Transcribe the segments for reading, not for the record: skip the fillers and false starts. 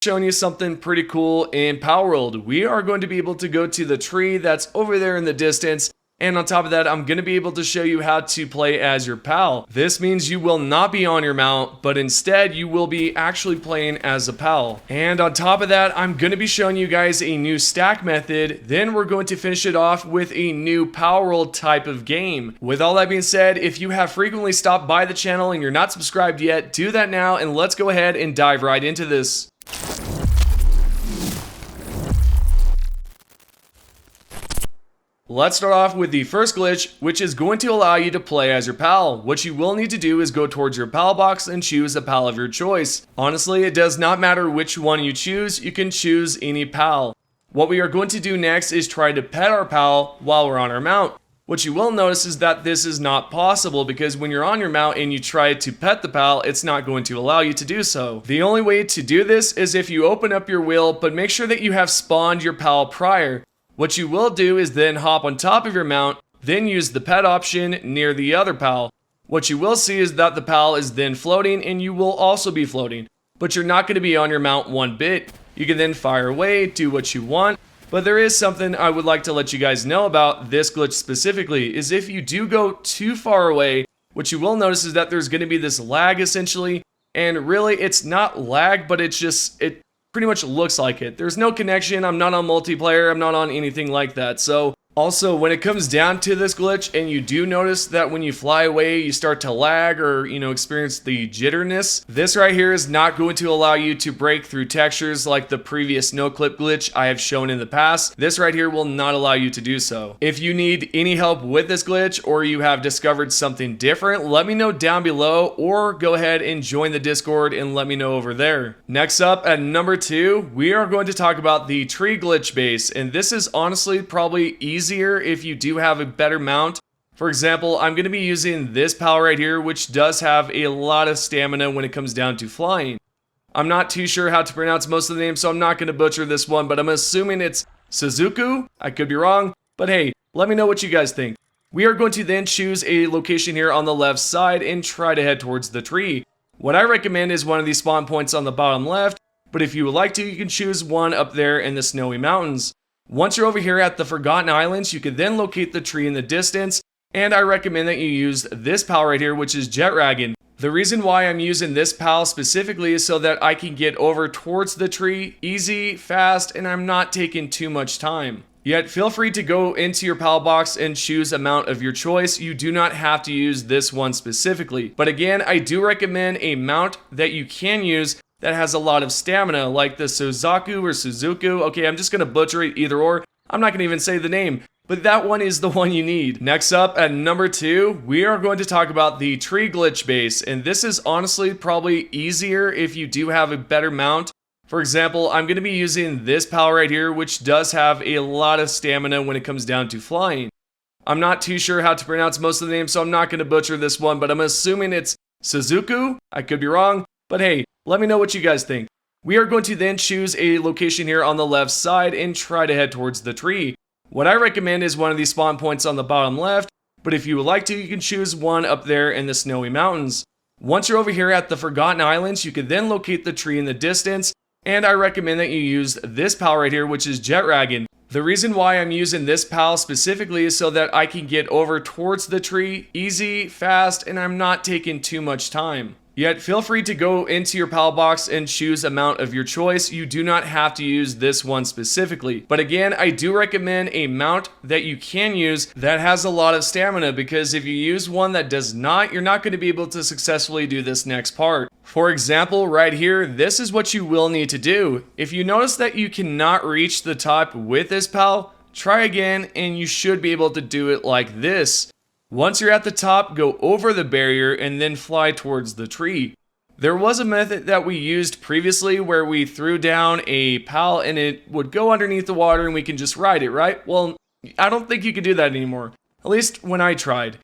Showing you something pretty cool in Palworld. We are going to be able to go to the tree that's over there in the distance, and on top of that, I'm going to be able to show you how to play as your pal. This means you will not be on your mount, but instead you will be actually playing as a pal. And on top of that, I'm going to be showing you guys a new stack method. Then we're going to finish it off with a new Palworld type of game. With all that being said, if you have frequently stopped by the channel and you're not subscribed yet, do that now, and let's go ahead and dive right into this. Let's start off with the first glitch, which is going to allow you to play as your pal. What you will need to do is go towards your pal box and choose a pal of your choice. Honestly, it does not matter which one you choose, you can choose any pal. What we are going to do next is try to pet our pal while we're on our mount. What you will notice is that this is not possible because when you're on your mount and you try to pet the pal, it's not going to allow you to do so. The only way to do this is if you open up your wheel, but make sure that you have spawned your pal prior. What you will do is then hop on top of your mount, then use the pet option near the other pal. What you will see is that the pal is then floating and you will also be floating, but you're not going to be on your mount one bit. You can then fire away, do what you want, but there is something I would like to let you guys know about this glitch specifically, is if you do go too far away, what you will notice is that there's going to be this lag essentially, and really it's not lag, but it pretty much looks like it. There's no connection, I'm not on multiplayer, I'm not on anything like that. So also, when it comes down to this glitch and you do notice that when you fly away you start to lag or experience the jitterness, this right here is not going to allow you to break through textures like the previous no clip glitch I have shown in the past. This right here will not allow you to do so. If you need any help with this glitch or you have discovered something different, let me know down below or go ahead and join the Discord and let me know over there. Next up at number 2, we are going to talk about the tree glitch base, and this is honestly probably easier if you do have a better mount. For example, I'm going to be using this pal right here, which does have a lot of stamina when it comes down to flying. I'm not too sure how to pronounce most of the names, so I'm not going to butcher this one, but I'm assuming it's Suzuku. I could be wrong, but hey, let me know what you guys think. We are going to then choose a location here on the left side and try to head towards the tree. What I recommend is one of these spawn points on the bottom left, but if you would like to, you can choose one up there in the snowy mountains. Once you're over here at the Forgotten Islands, you can then locate the tree in the distance, and I recommend that you use this pal right here, which is Jet Dragon. The reason why I'm using this pal specifically is so that I can get over towards the tree easy, fast, and I'm not taking too much time. Yet feel free to go into your pal box and choose a mount of your choice. You do not have to use this one specifically. But again, I do recommend a mount that you can use that has a lot of stamina, like the Suzaku or Suzuku. Okay, I'm just going to butcher it either or. I'm not going to even say the name, but that one is the one you need. Next up at number 2, we are going to talk about the tree glitch base, and this is honestly probably easier if you do have a better mount. For example, I'm going to be using this pal right here, which does have a lot of stamina when it comes down to flying. I'm not too sure how to pronounce most of the names, so I'm not going to butcher this one, but I'm assuming it's Suzuku. I could be wrong, but hey, let me know what you guys think. We are going to then choose a location here on the left side and try to head towards the tree. What I recommend is one of these spawn points on the bottom left, but if you would like to, you can choose one up there in the snowy mountains. Once you're over here at the Forgotten Islands, you can then locate the tree in the distance, and I recommend that you use this pal right here, which is Jet Dragon. The reason why I'm using this pal specifically is so that I can get over towards the tree easy, fast, and I'm not taking too much time. Yet feel free to go into your pal box and choose a mount of your choice. You do not have to use this one specifically. But again, I do recommend a mount that you can use that has a lot of stamina, because if you use one that does not, you're not going to be able to successfully do this next part. For example, right here, this is what you will need to do. If you notice that you cannot reach the top with this pal, try again and you should be able to do it like this. Once you're at the top, go over the barrier and then fly towards the tree. There was a method that we used previously where we threw down a pal and it would go underneath the water and we can just ride it, right? Well, I don't think you can do that anymore. At least when I tried.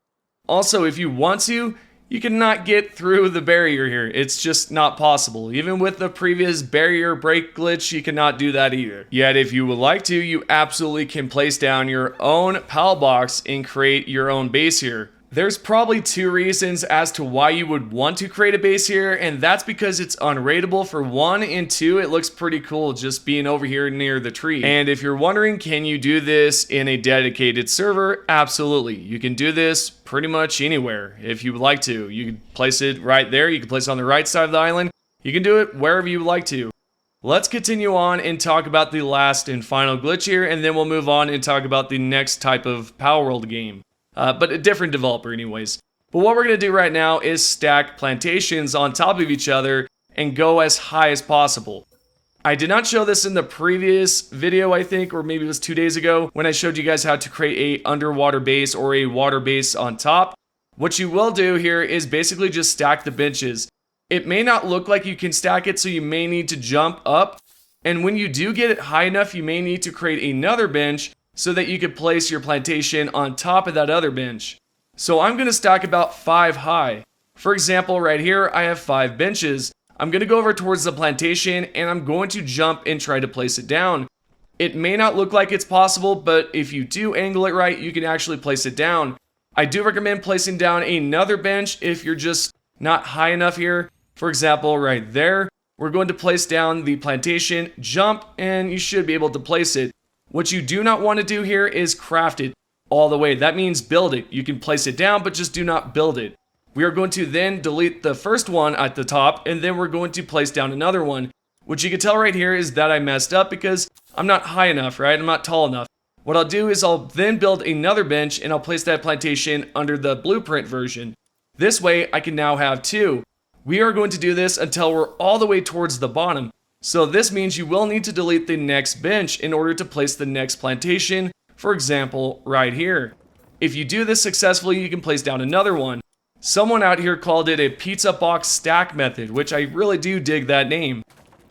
Also, if you want to, you cannot get through the barrier here. It's just not possible. Even with the previous barrier break glitch, you cannot do that either. Yet if you would like to, you absolutely can place down your own pal box and create your own base here. There's probably two reasons as to why you would want to create a base here, and that's because it's unraidable for one, and two, it looks pretty cool just being over here near the tree. And if you're wondering, can you do this in a dedicated server? Absolutely. You can do this pretty much anywhere if you would like to. You can place it right there, you can place it on the right side of the island, you can do it wherever you would like to. Let's continue on and talk about the last and final glitch here, and then we'll move on and talk about the next type of Palworld game. But a different developer anyways. But what we're going to do right now is stack plantations on top of each other and go as high as possible. I did not show this in the previous video, I think, or maybe it was 2 days ago, when I showed you guys how to create a underwater base or a water base on top. What you will do here is basically just stack the benches. It may not look like you can stack it, so you may need to jump up. And when you do get it high enough, you may need to create another bench so that you could place your plantation on top of that other bench. So I'm going to stack about 5 high. For example, right here, I have 5 benches. I'm going to go over towards the plantation and I'm going to jump and try to place it down. It may not look like it's possible, but if you do angle it right, you can actually place it down. I do recommend placing down another bench if you're just not high enough here. For example, right there, we're going to place down the plantation, jump, and you should be able to place it. What you do not want to do here is craft it all the way. That means build it. You can place it down, but just do not build it. We are going to then delete the first one at the top, and then we're going to place down another one. What you can tell right here is that I messed up because I'm not high enough, right? I'm not tall enough. What I'll do is I'll then build another bench, and I'll place that plantation under the blueprint version. This way, I can now have 2. We are going to do this until we're all the way towards the bottom. So this means you will need to delete the next bench in order to place the next plantation, for example, right here. If you do this successfully, you can place down another one. Someone out here called it a pizza box stack method, which I really do dig that name.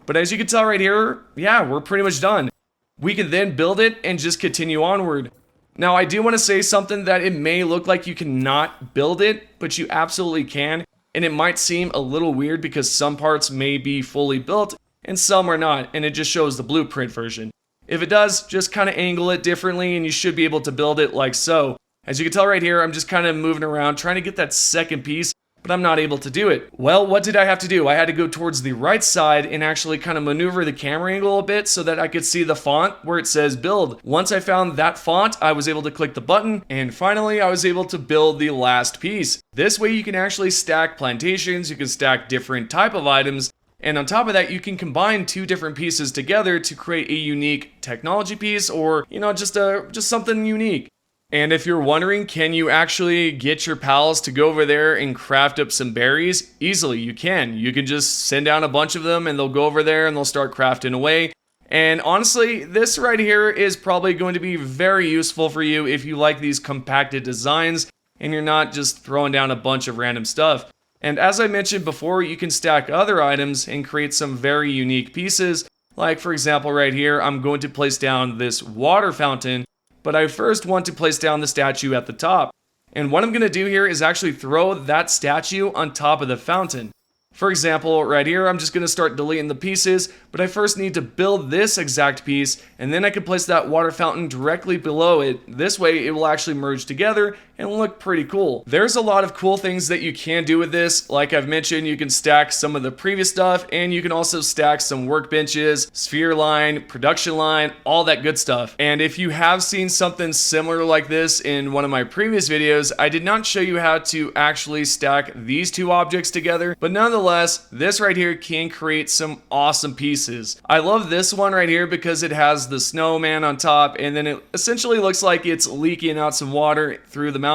But as you can tell right here, yeah, we're pretty much done. We can then build it and just continue onward. Now, I do want to say something that it may look like you cannot build it, but you absolutely can. And it might seem a little weird because some parts may be fully built and some are not, and it just shows the blueprint version. If it does, just kind of angle it differently and you should be able to build it like so. As you can tell right here, I'm just kind of moving around trying to get that second piece, but I'm not able to do it. Well, what did I have to do? I had to go towards the right side and actually kind of maneuver the camera angle a bit so that I could see the font where it says build. Once I found that font, I was able to click the button, and finally I was able to build the last piece. This way you can actually stack plantations, you can stack different type of items, and on top of that, you can combine 2 different pieces together to create a unique technology piece or, just something unique. And if you're wondering, can you actually get your pals to go over there and craft up some berries? Easily, you can. You can just send down a bunch of them and they'll go over there and they'll start crafting away. And honestly, this right here is probably going to be very useful for you if you like these compacted designs and you're not just throwing down a bunch of random stuff. And as I mentioned before, you can stack other items and create some very unique pieces. Like for example right here, I'm going to place down this water fountain, but I first want to place down the statue at the top. And what I'm going to do here is actually throw that statue on top of the fountain. For example, right here, I'm just going to start deleting the pieces, but I first need to build this exact piece, and then I can place that water fountain directly below it. This way, it will actually merge together and look pretty cool. There's a lot of cool things that you can do with this. Like I've mentioned, you can stack some of the previous stuff, and you can also stack some workbenches, sphere line, production line, all that good stuff. And if you have seen something similar like this in one of my previous videos, I did not show you how to actually stack these 2 objects together, but nonetheless, this right here can create some awesome pieces. I love this one right here because it has the snowman on top, and then it essentially looks like it's leaking out some water through the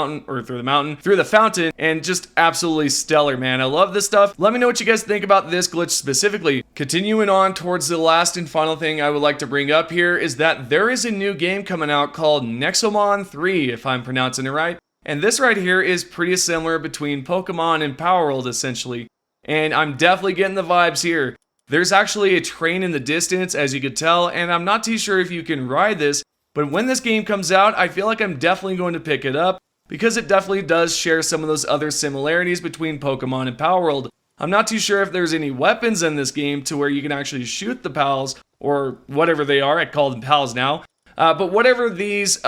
fountain, and just absolutely stellar, man. I love this stuff. Let me know what you guys think about this glitch specifically. Continuing on towards the last and final thing I would like to bring up here is that there is a new game coming out called Nexomon 3, if I'm pronouncing it right. And this right here is pretty similar between Pokemon and Palworld, essentially. And I'm definitely getting the vibes here. There's actually a train in the distance, as you could tell, and I'm not too sure if you can ride this, but when this game comes out, I feel like I'm definitely going to pick it up, because it definitely does share some of those other similarities between Pokemon and Palworld. I'm not too sure if there's any weapons in this game to where you can actually shoot the pals, or whatever they are, I call them pals now, but whatever these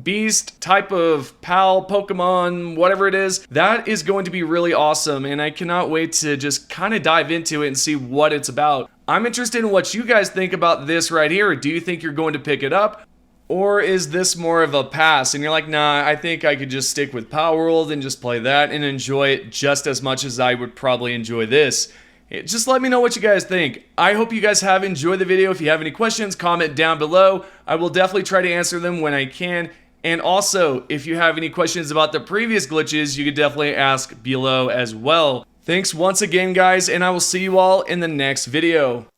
beast type of pal, Pokemon, whatever it is, that is going to be really awesome, and I cannot wait to just kind of dive into it and see what it's about. I'm interested in what you guys think about this right here. Do you think you're going to pick it up? Or is this more of a pass and you're like, nah, I think I could just stick with Palworld and just play that and enjoy it just as much as I would probably enjoy this? Just let me know what you guys think. I hope you guys have enjoyed the video. If you have any questions, comment down below. I will definitely try to answer them when I can. And also, if you have any questions about the previous glitches, you could definitely ask below as well. Thanks once again, guys, and I will see you all in the next video.